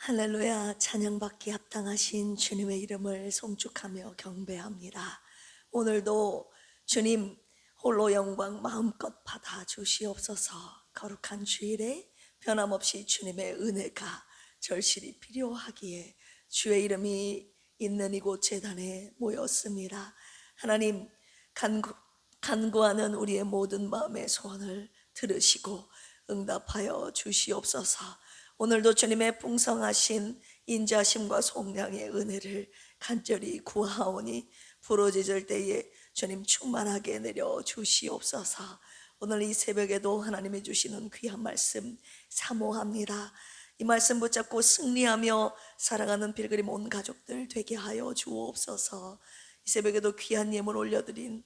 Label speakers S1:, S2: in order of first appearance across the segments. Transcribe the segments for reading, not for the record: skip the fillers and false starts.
S1: 할렐루야. 찬양받기 합당하신 주님의 이름을 송축하며 경배합니다. 오늘도 주님 홀로 영광 마음껏 받아 주시옵소서. 거룩한 주일에 변함없이 주님의 은혜가 절실히 필요하기에 주의 이름이 있는 이곳 제단에 모였습니다. 하나님, 간구하는 우리의 모든 마음의 소원을 들으시고 응답하여 주시옵소서. 오늘도 주님의 풍성하신 인자심과 속량의 은혜를 간절히 구하오니 부르짖을 때에 주님 충만하게 내려 주시옵소서. 오늘 이 새벽에도 하나님이 주시는 귀한 말씀 사모합니다. 이 말씀 붙잡고 승리하며 살아가는 필그림 온 가족들 되게 하여 주옵소서. 이 새벽에도 귀한 예물 올려드린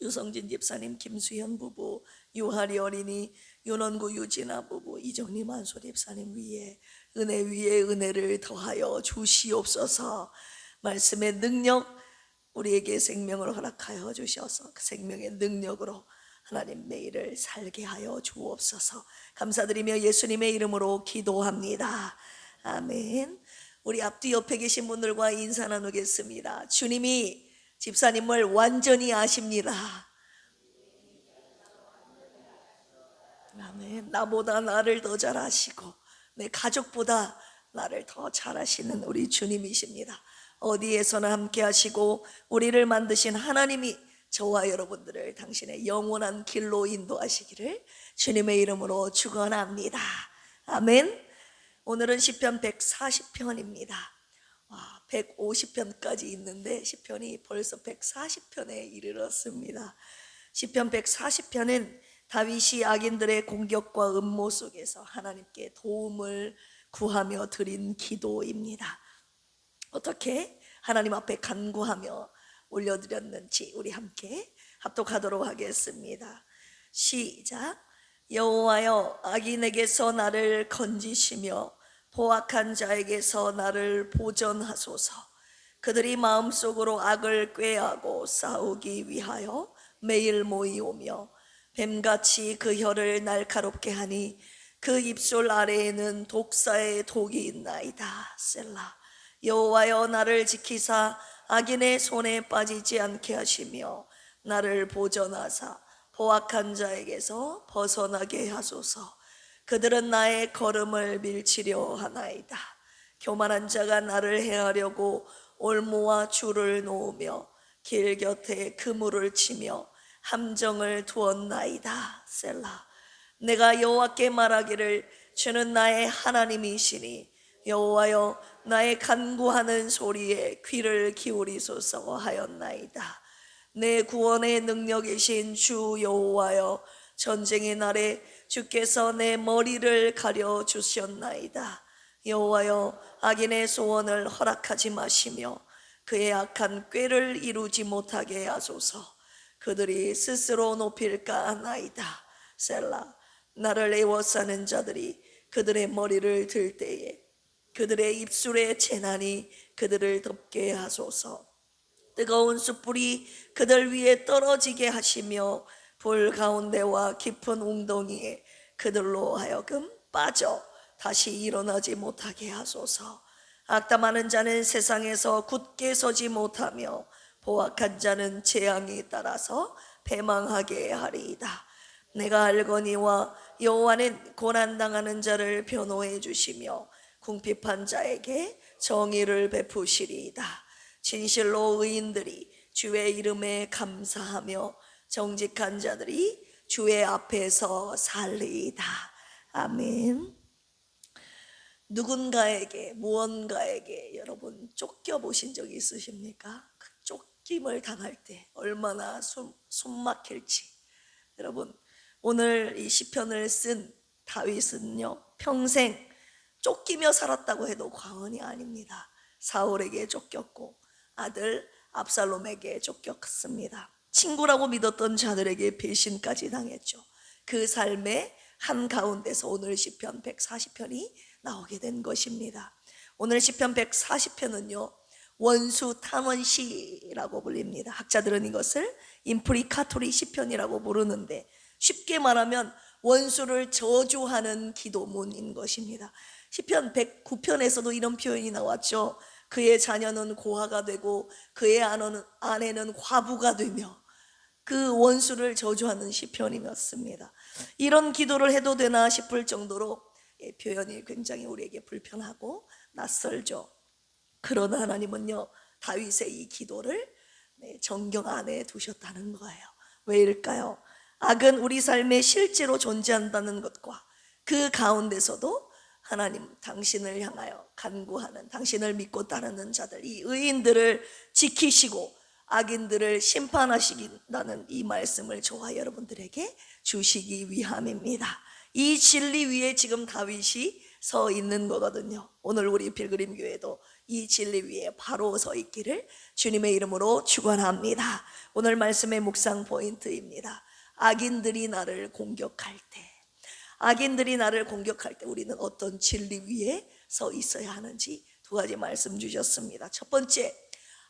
S1: 유성진 집사님, 김수현 부부, 유하리 어린이, 윤원구 유진아 부부, 이정리 만솔 집사님 위에 은혜 위에 은혜를 더하여 주시옵소서. 말씀의 능력, 우리에게 생명을 허락하여 주셔서 그 생명의 능력으로 하나님 매일을 살게 하여 주옵소서. 감사드리며 예수님의 이름으로 기도합니다. 아멘. 우리 앞뒤 옆에 계신 분들과 인사 나누겠습니다. 주님이 집사님을 완전히 아십니다. 아멘. 나보다 나를 더 잘 아시고 내 가족보다 나를 더 잘 아시는 우리 주님이십니다. 어디에서나 함께 하시고 우리를 만드신 하나님이 저와 여러분들을 당신의 영원한 길로 인도하시기를 주님의 이름으로 축원합니다. 아멘. 오늘은 시편 140편입니다. 150편까지 있는데 시편이 벌써 140편에 이르렀습니다. 시편 140편은 다윗이 악인들의 공격과 음모 속에서 하나님께 도움을 구하며 드린 기도입니다. 어떻게 하나님 앞에 간구하며 올려드렸는지 우리 함께 합독하도록 하겠습니다. 시작. 여호와여, 악인에게서 나를 건지시며 포악한 자에게서 나를 보전하소서. 그들이 마음속으로 악을 꾀하고 싸우기 위하여 매일 모이오며 뱀같이 그 혀를 날카롭게 하니 그 입술 아래에는 독사의 독이 있나이다. 셀라. 여호와여, 나를 지키사 악인의 손에 빠지지 않게 하시며 나를 보전하사 포악한 자에게서 벗어나게 하소서. 그들은 나의 걸음을 밀치려 하나이다. 교만한 자가 나를 해하려고 올무와 줄을 놓으며 길 곁에 그물을 치며 함정을 두었나이다. 셀라. 내가 여호와께 말하기를 주는 나의 하나님이시니 여호와여, 나의 간구하는 소리에 귀를 기울이소서 하였나이다. 내 구원의 능력이신 주 여호와여, 전쟁의 날에 주께서 내 머리를 가려 주셨나이다. 여호와여, 악인의 소원을 허락하지 마시며 그의 악한 꾀를 이루지 못하게 하소서. 그들이 스스로 높일까 하나이다. 셀라. 나를 애워싸는 자들이 그들의 머리를 들 때에 그들의 입술의 재난이 그들을 덮게 하소서. 뜨거운 숯불이 그들 위에 떨어지게 하시며 불 가운데와 깊은 웅덩이에 그들로 하여금 빠져 다시 일어나지 못하게 하소서. 악담하는 자는 세상에서 굳게 서지 못하며 포악한 자는 재앙이 따라서 패망하게 하리이다. 내가 알거니와 여호와는 고난당하는 자를 변호해 주시며 궁핍한 자에게 정의를 베푸시리이다. 진실로 의인들이 주의 이름에 감사하며 정직한 자들이 주의 앞에서 살리이다. 아멘. 누군가에게 무언가에게 여러분 쫓겨보신 적이 있으십니까? 그 쫓김을 당할 때 얼마나 숨 막힐지. 여러분, 오늘 이 시편을 쓴 다윗은요, 평생 쫓기며 살았다고 해도 과언이 아닙니다. 사울에게 쫓겼고 아들 압살롬에게 쫓겼습니다. 친구라고 믿었던 자들에게 배신까지 당했죠. 그 삶의 한가운데서 오늘 시편 140편이 나오게 된 것입니다. 오늘 시편 140편은요, 원수 탄원시라고 불립니다. 학자들은 이것을 임프리카토리 시편이라고 부르는데 쉽게 말하면 원수를 저주하는 기도문인 것입니다. 시편 109편에서도 이런 표현이 나왔죠. 그의 자녀는 고아가 되고 그의 아내는 과부가 되며 그 원수를 저주하는 시편이었습니다. 이런 기도를 해도 되나 싶을 정도로 표현이 굉장히 우리에게 불편하고 낯설죠. 그러나 하나님은요, 다윗의 이 기도를 정경 안에 두셨다는 거예요. 왜일까요? 악은 우리 삶에 실제로 존재한다는 것과 그 가운데서도 하나님 당신을 향하여 간구하는, 당신을 믿고 따르는 자들, 이 의인들을 지키시고 악인들을 심판하시긴다는 이 말씀을 저와 여러분들에게 주시기 위함입니다. 이 진리 위에 지금 다윗이 서 있는 거거든요. 오늘 우리 필그림 교회도 이 진리 위에 바로 서 있기를 주님의 이름으로 축원합니다. 오늘 말씀의 묵상 포인트입니다. 악인들이 나를 공격할 때 우리는 어떤 진리 위에 서 있어야 하는지 두 가지 말씀 주셨습니다. 첫 번째,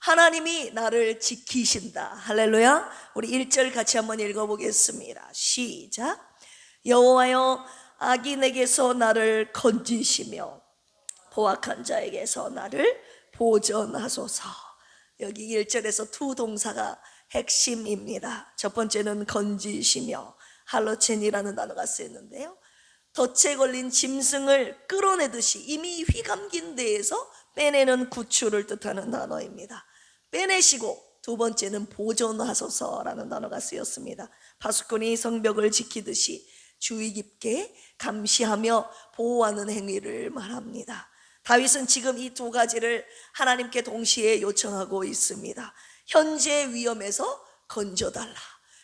S1: 하나님이 나를 지키신다. 할렐루야. 우리 1절 같이 한번 읽어보겠습니다. 시작. 여호와여, 악인에게서 나를 건지시며 포악한 자에게서 나를 보전하소서. 여기 1절에서 두 동사가 핵심입니다. 첫 번째는 건지시며, 할로첸이라는 단어가 쓰였는데요, 덫에 걸린 짐승을 끌어내듯이 이미 휘감긴 데에서 빼내는 구출을 뜻하는 단어입니다. 빼내시고, 두 번째는 보존하소서라는 단어가 쓰였습니다. 파수꾼이 성벽을 지키듯이 주의 깊게 감시하며 보호하는 행위를 말합니다. 다윗은 지금 이 두 가지를 하나님께 동시에 요청하고 있습니다. 현재 위험에서 건져달라.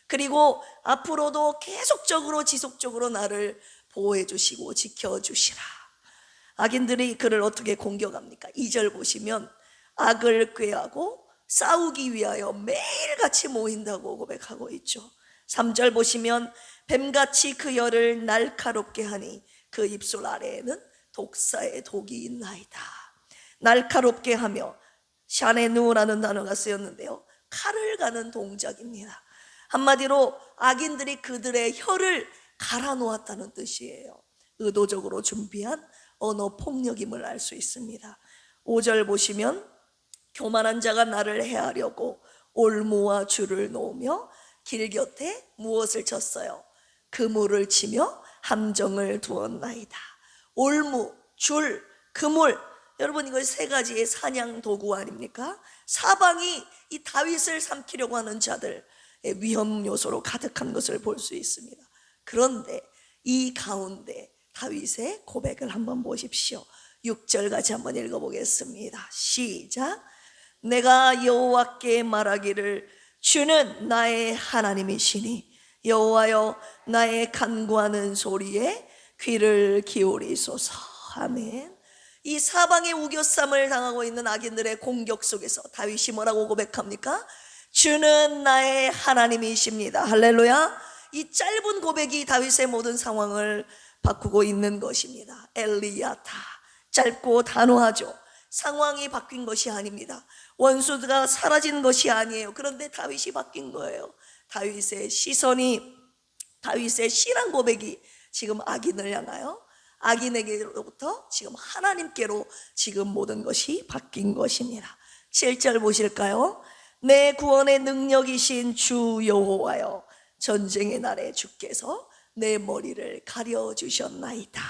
S1: 그리고 앞으로도 계속적으로 지속적으로 나를 보호해 주시고 지켜주시라. 악인들이 그를 어떻게 공격합니까? 2절 보시면 악을 꾀하고 싸우기 위하여 매일같이 모인다고 고백하고 있죠. 3절 보시면 뱀같이 그 혀를 날카롭게 하니 그 입술 아래에는 독사의 독이 있나이다. 날카롭게 하며, 샤네누라는 단어가 쓰였는데요, 칼을 가는 동작입니다. 한마디로 악인들이 그들의 혀를 갈아 놓았다는 뜻이에요. 의도적으로 준비한 언어 폭력임을 알 수 있습니다. 5절 보시면 교만한 자가 나를 해하려고 올무와 줄을 놓으며 길 곁에 무엇을 쳤어요? 그물을 치며 함정을 두었나이다. 올무, 줄, 그물, 여러분 이거 세 가지의 사냥 도구 아닙니까? 사방이 이 다윗을 삼키려고 하는 자들의 위험 요소로 가득한 것을 볼 수 있습니다. 그런데 이 가운데 다윗의 고백을 한번 보십시오. 6절 같이 한번 읽어보겠습니다. 시작. 내가 여호와께 말하기를 주는 나의 하나님이시니 여호와여, 나의 간구하는 소리에 귀를 기울이소서. 아멘. 이 사방의 우겨쌈을 당하고 있는 악인들의 공격 속에서 다윗이 뭐라고 고백합니까? 주는 나의 하나님이십니다. 할렐루야. 이 짧은 고백이 다윗의 모든 상황을 바꾸고 있는 것입니다. 엘리야타, 짧고 단호하죠. 상황이 바뀐 것이 아닙니다. 원수가 사라진 것이 아니에요. 그런데 다윗이 바뀐 거예요. 다윗의 시선이, 다윗의 신앙 고백이 지금 악인을 향하여, 악인에게로부터 지금 하나님께로 지금 모든 것이 바뀐 것입니다. 7절 보실까요? 내 구원의 능력이신 주 여호와여, 전쟁의 날에 주께서 내 머리를 가려주셨나이다.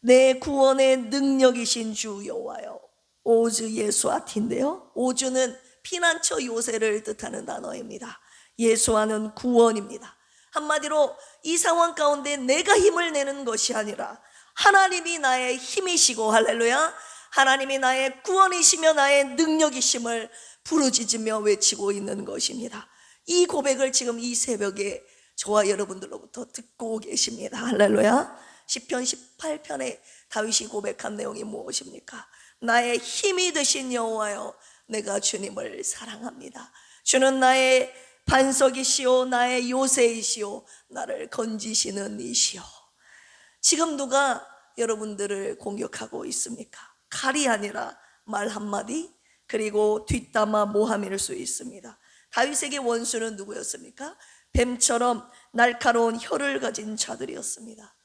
S1: 내 구원의 능력이신 주 여호와여. 오즈 예수아티인데요, 오즈는 피난처 요새를 뜻하는 단어입니다. 예수와는 구원입니다. 한마디로 이 상황 가운데 내가 힘을 내는 것이 아니라 하나님이 나의 힘이시고, 할렐루야, 하나님이 나의 구원이시며 나의 능력이심을 부르짖으며 외치고 있는 것입니다. 이 고백을 지금 이 새벽에 저와 여러분들로부터 듣고 계십니다. 할렐루야. 시편 18편에 다윗이 고백한 내용이 무엇입니까? 나의 힘이 되신 여호와여, 내가 주님을 사랑합니다. 주는 나의 반석이시오, 나의 요새이시오, 나를 건지시는 이시오. 지금 누가 여러분들을 공격하고 있습니까? 칼이 아니라 말 한마디, 그리고 뒷담화 모함일 수 있습니다. 다윗에게 원수는 누구였습니까? 뱀처럼 날카로운 혀를 가진 자들이었습니다.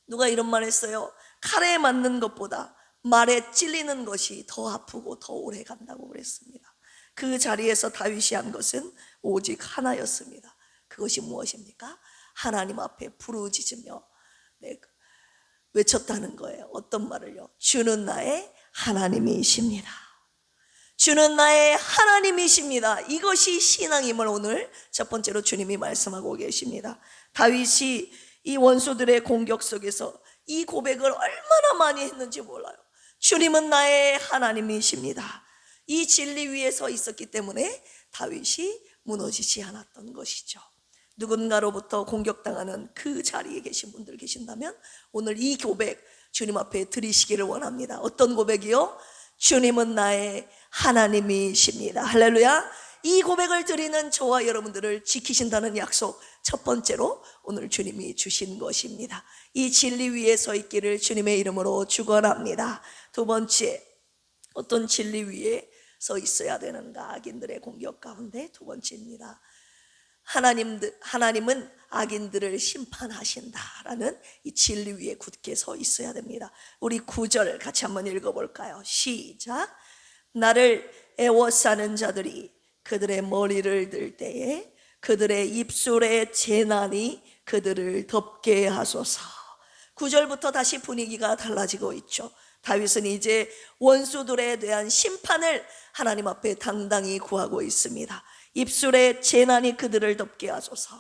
S1: 누가 이런 말 했어요? 칼에 맞는 것보다 말에 찔리는 것이 더 아프고 더 오래 간다고 그랬습니다. 그 자리에서 다윗이 한 것은 오직 하나였습니다. 그것이 무엇입니까? 하나님 앞에 부르짖으며 외쳤다는 거예요. 어떤 말을요? 주는 나의 하나님이십니다. 주는 나의 하나님이십니다. 이것이 신앙임을 오늘 첫 번째로 주님이 말씀하고 계십니다. 다윗이 이 원수들의 공격 속에서 이 고백을 얼마나 많이 했는지 몰라요. 주님은 나의 하나님이십니다. 이 진리 위에 서 있었기 때문에 다윗이 무너지지 않았던 것이죠. 누군가로부터 공격당하는 그 자리에 계신 분들 계신다면 오늘 이 고백 주님 앞에 드리시기를 원합니다. 어떤 고백이요? 주님은 나의 하나님이십니다. 할렐루야. 이 고백을 드리는 저와 여러분들을 지키신다는 약속, 첫 번째로 오늘 주님이 주신 것입니다. 이 진리 위에 서 있기를 주님의 이름으로 축원합니다. 두 번째, 어떤 진리 위에 서 있어야 되는가? 악인들의 공격 가운데 두 번째입니다. 하나님은 악인들을 심판하신다라는 이 진리 위에 굳게 서 있어야 됩니다. 우리 9절 같이 한번 읽어볼까요? 시작. 나를 애워싸는 자들이 그들의 머리를 들 때에 그들의 입술의 재난이 그들을 덮게 하소서. 9절부터 다시 분위기가 달라지고 있죠. 다윗은 이제 원수들에 대한 심판을 하나님 앞에 당당히 구하고 있습니다. 입술의 재난이 그들을 덮게 하소서.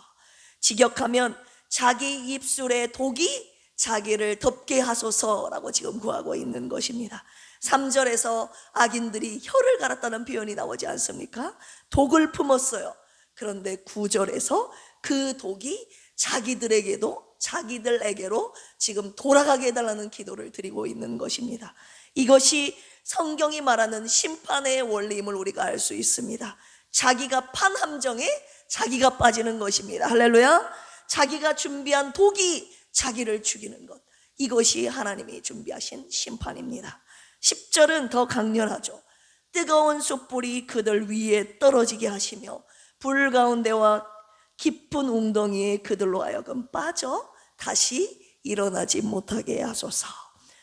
S1: 직역하면 자기 입술의 독이 자기를 덮게 하소서라고 지금 구하고 있는 것입니다. 3절에서 악인들이 혀를 갈았다는 표현이 나오지 않습니까? 독을 품었어요. 그런데 9절에서 그 독이 자기들에게로 지금 돌아가게 해달라는 기도를 드리고 있는 것입니다. 이것이 성경이 말하는 심판의 원리임을 우리가 알 수 있습니다. 자기가 판 함정에 자기가 빠지는 것입니다. 할렐루야. 자기가 준비한 독이 자기를 죽이는 것, 이것이 하나님이 준비하신 심판입니다. 10절은 더 강렬하죠. 뜨거운 숯불이 그들 위에 떨어지게 하시며 불 가운데와 깊은 웅덩이에 그들로 하여금 빠져 다시 일어나지 못하게 하소서.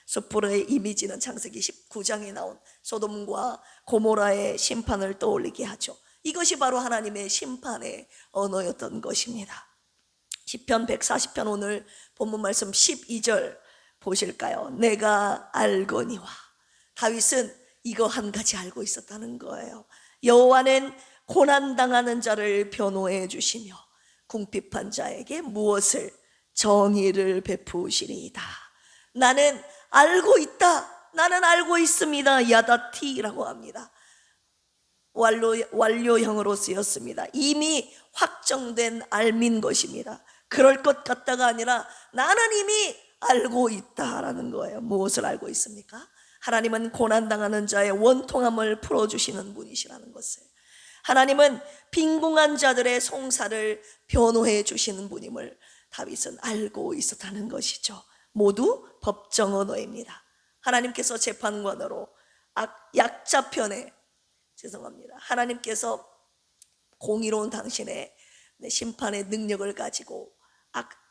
S1: 숯불의 이미지는 창세기 19장에 나온 소돔과 고모라의 심판을 떠올리게 하죠. 이것이 바로 하나님의 심판의 언어였던 것입니다. 시편 140편 오늘 본문 말씀 12절 보실까요? 내가 알거니와. 다윗은 이거 한 가지 알고 있었다는 거예요. 여호와는 고난당하는 자를 변호해 주시며 궁핍한 자에게 무엇을? 정의를 베푸시리이다. 나는 알고 있다. 나는 알고 있습니다. 야다티라고 합니다. 완료형으로 쓰였습니다. 이미 확정된 알민 것입니다. 그럴 것 같다가 아니라 나는 이미 알고 있다라는 거예요. 무엇을 알고 있습니까? 하나님은 고난당하는 자의 원통함을 풀어주시는 분이시라는 것을, 하나님은 빈궁한 자들의 송사를 변호해 주시는 분임을 다윗은 알고 있었다는 것이죠. 모두 법정 언어입니다. 하나님께서 재판관으로 약자편에 하나님께서 공의로운 당신의 심판의 능력을 가지고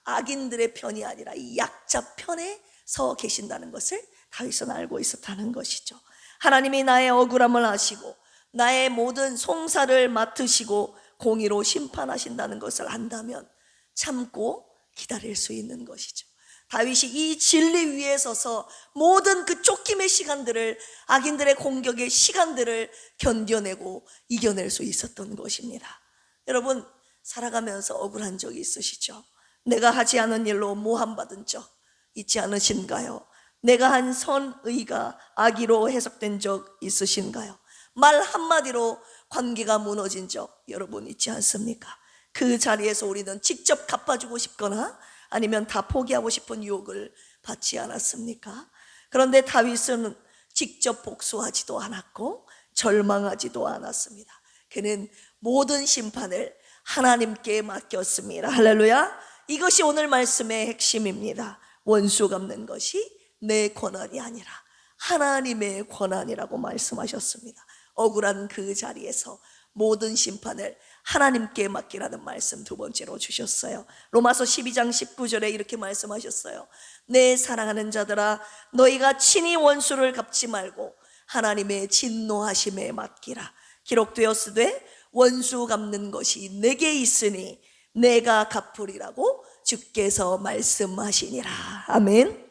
S1: 악인들의 편이 아니라 이 약자 편에 서 계신다는 것을 다윗은 알고 있었다는 것이죠. 하나님이 나의 억울함을 아시고 나의 모든 송사를 맡으시고 공의로 심판하신다는 것을 안다면 참고 기다릴 수 있는 것이죠. 다윗이 이 진리 위에 서서 모든 그 쫓김의 시간들을, 악인들의 공격의 시간들을 견뎌내고 이겨낼 수 있었던 것입니다. 여러분, 살아가면서 억울한 적이 있으시죠? 내가 하지 않은 일로 모함받은 적 있지 않으신가요? 내가 한 선의가 악의로 해석된 적 있으신가요? 말 한마디로 관계가 무너진 적 여러분 있지 않습니까? 그 자리에서 우리는 직접 갚아주고 싶거나 아니면 다 포기하고 싶은 유혹을 받지 않았습니까? 그런데 다윗은 직접 복수하지도 않았고 절망하지도 않았습니다. 그는 모든 심판을 하나님께 맡겼습니다. 할렐루야. 이것이 오늘 말씀의 핵심입니다. 원수 갚는 것이 내 권한이 아니라 하나님의 권한이라고 말씀하셨습니다. 억울한 그 자리에서 모든 심판을 하나님께 맡기라는 말씀 두 번째로 주셨어요. 로마서 12장 19절에 이렇게 말씀하셨어요. 내 사랑하는 자들아, 너희가 친히 원수를 갚지 말고 하나님의 진노하심에 맡기라. 기록되었으되 원수 갚는 것이 내게 있으니 내가 갚으리라고 주께서 말씀하시니라. 아멘.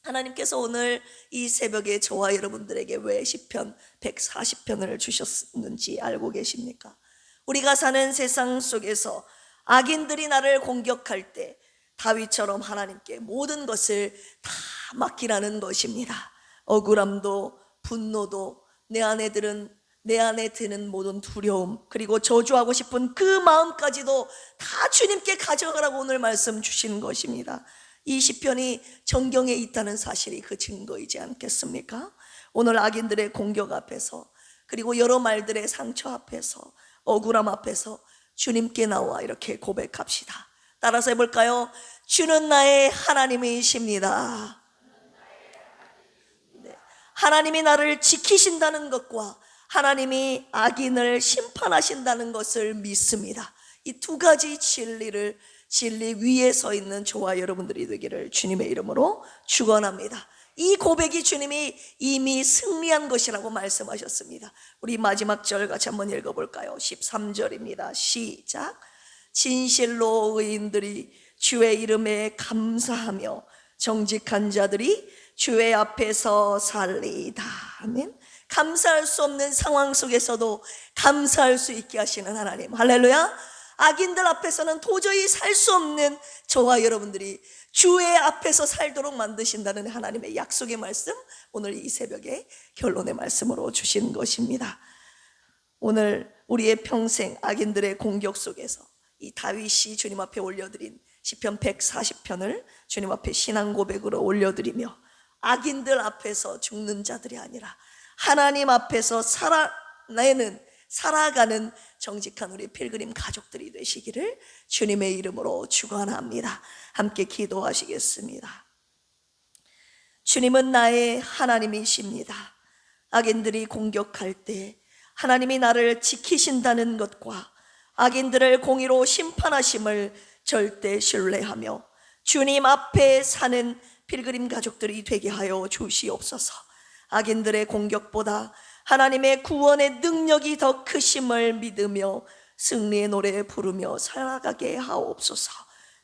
S1: 하나님께서 오늘 이 새벽에 저와 여러분들에게 왜 시편 140편을 주셨는지 알고 계십니까? 우리가 사는 세상 속에서 악인들이 나를 공격할 때 다윗처럼 하나님께 모든 것을 다 맡기라는 것입니다. 억울함도 분노도 내 안에 드는 모든 두려움, 그리고 저주하고 싶은 그 마음까지도 다 주님께 가져가라고 오늘 말씀 주시는 것입니다. 이 시편이 성경에 있다는 사실이 그 증거이지 않겠습니까? 오늘 악인들의 공격 앞에서, 그리고 여러 말들의 상처 앞에서, 억울함 앞에서 주님께 나와 이렇게 고백합시다. 따라서 해볼까요? 주는 나의 하나님이십니다. 네. 하나님이 나를 지키신다는 것과 하나님이 악인을 심판하신다는 것을 믿습니다. 이 두 가지 진리 위에 서 있는 저와 여러분들이 되기를 주님의 이름으로 축원합니다. 이 고백이 주님이 이미 승리한 것이라고 말씀하셨습니다. 우리 마지막 절 같이 한번 읽어볼까요? 13절입니다. 시작. 진실로 의인들이 주의 이름에 감사하며 정직한 자들이 주의 앞에서 살리이다. 아멘. 감사할 수 없는 상황 속에서도 감사할 수 있게 하시는 하나님, 할렐루야. 악인들 앞에서는 도저히 살 수 없는 저와 여러분들이 주의 앞에서 살도록 만드신다는 하나님의 약속의 말씀, 오늘 이 새벽에 결론의 말씀으로 주신 것입니다. 오늘 우리의 평생 악인들의 공격 속에서 이 다윗이 주님 앞에 올려드린 시편 140편을 주님 앞에 신앙 고백으로 올려드리며, 악인들 앞에서 죽는 자들이 아니라 하나님 앞에서 살아가는 정직한 우리 필그림 가족들이 되시기를 주님의 이름으로 축원합니다. 함께 기도하시겠습니다. 주님은 나의 하나님이십니다. 악인들이 공격할 때 하나님이 나를 지키신다는 것과 악인들을 공의로 심판하심을 절대 신뢰하며 주님 앞에 사는 필그림 가족들이 되게 하여 주시옵소서. 악인들의 공격보다 하나님의 구원의 능력이 더 크심을 믿으며 승리의 노래 부르며 살아가게 하옵소서.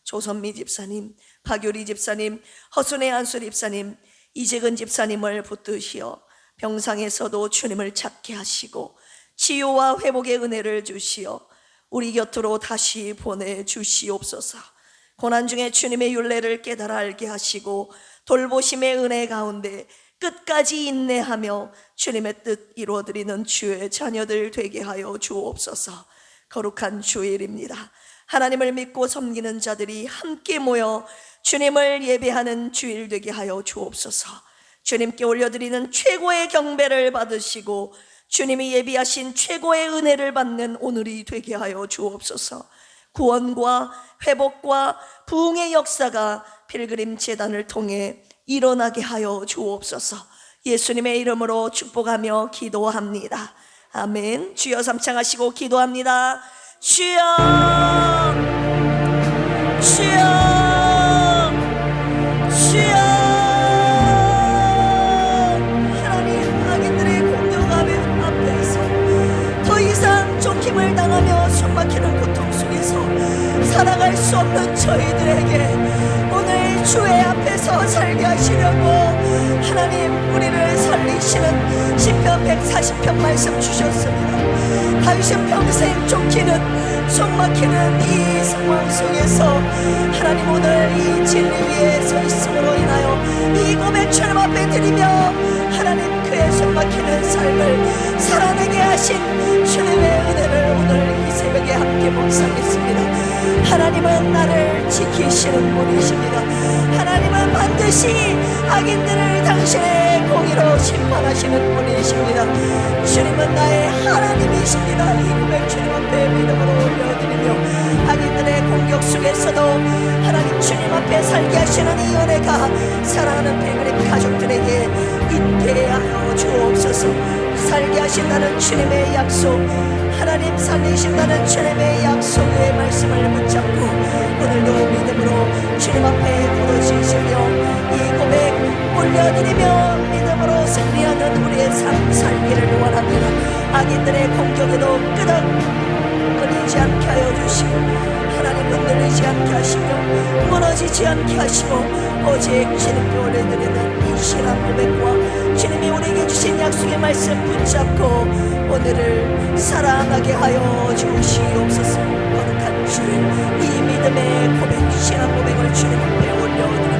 S1: 조선미 집사님, 박유리 집사님, 허순의 안술 집사님, 이재근 집사님을 붙드시어 병상에서도 주님을 찾게 하시고 치유와 회복의 은혜를 주시어 우리 곁으로 다시 보내주시옵소서. 고난 중에 주님의 율례를 깨달아 알게 하시고 돌보심의 은혜 가운데 끝까지 인내하며 주님의 뜻 이루어드리는 주의 자녀들 되게 하여 주옵소서. 거룩한 주일입니다. 하나님을 믿고 섬기는 자들이 함께 모여 주님을 예배하는 주일 되게 하여 주옵소서. 주님께 올려드리는 최고의 경배를 받으시고 주님이 예비하신 최고의 은혜를 받는 오늘이 되게 하여 주옵소서. 구원과 회복과 부흥의 역사가 필그림 재단을 통해 일어나게 하여 주옵소서. 예수님의 이름으로 축복하며 기도합니다. 아멘. 주여 삼창하시고 기도합니다. 주여, 주여, 주여. 하나님, 악인들의 공격 앞에서 더 이상 쫓김을 당하며 숨막히는 고통 속에서 살아갈 수 없는 저희들에게 오늘 주의 앞에서 살게 하시려고 하나님 우리를 살리시는 시편 140편 말씀 주셨습니다. 다윗은 평생 쫓기는 숨막히는 이 상황 속에서 하나님 오늘 이 진리 위에 서 있음으로 인하여 이 고백 주님 앞에 드리며 하나님 그의 숨막히는 삶을 살아내게 하신 주님의 은혜를 오늘 이 새벽에 함께 묵상했습니다. 하나님은 나를 지키시는 분이십니다. 하나님은 반드시 악인들을 당신의 공의로 심판하시는 분이십니다. 주님은 나의 하나님이십니다. 이 고백 주님 앞에 믿음으로 올려드리며 악인들의 공격 속에서도 하나님 주님 앞에 살게 하시는 이 은혜가 사랑하는 필그림 가족들에게 있게 하여 주옵소서. 살게 살게 하신다는 주님의 약속, 하나님 살리신다는 주님의 약속의 말씀을 붙잡고 오늘도 믿음으로 주님 앞에 부르짖으며 이 고백 올려드리며 믿음으로 승리하는 우리의 삶 살기를 원합니다. 악인들의 공격에도 끄덕거리지 않게 하여 주시고 하나님 흔들리지 않게 하시며 무너지지 않게 하시고 오직 주님께 올려드리는 이 신앙 고백과 주님이 우리에게 주신 약속의 말씀 붙잡고 오늘을 사랑하게 하여 주시옵소서. 거룩한 주님, 이 믿음의 고백, 신앙 고백을 주님 앞에 올려드립니다.